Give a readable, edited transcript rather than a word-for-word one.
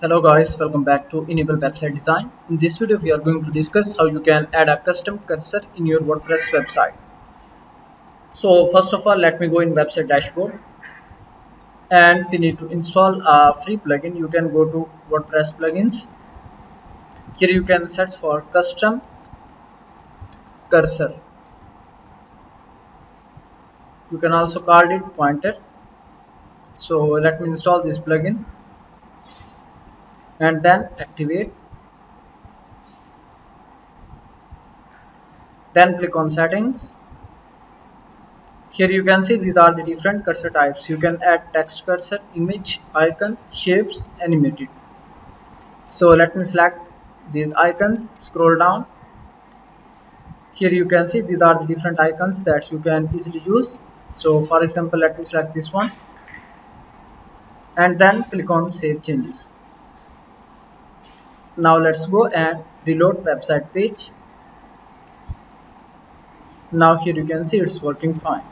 Hello guys, welcome back to Enable Website Design. In this video we are going to discuss how you can add a custom cursor in your WordPress website. So first of all, let me go in website dashboard and we need to install a free plugin. You can go to WordPress plugins. Here you can search for custom cursor. You can also call it pointer. So let me install this plugin and then activate. Then click on settings. Here you can see these are the different cursor types. You can add text cursor, image, icon, shapes, animated. So let me select these icons, scroll down. Here you can see these are the different icons that you can easily use. So for example, let me select this one and then click on save changes. Now let's go and reload website page. Now here you can see it's working fine.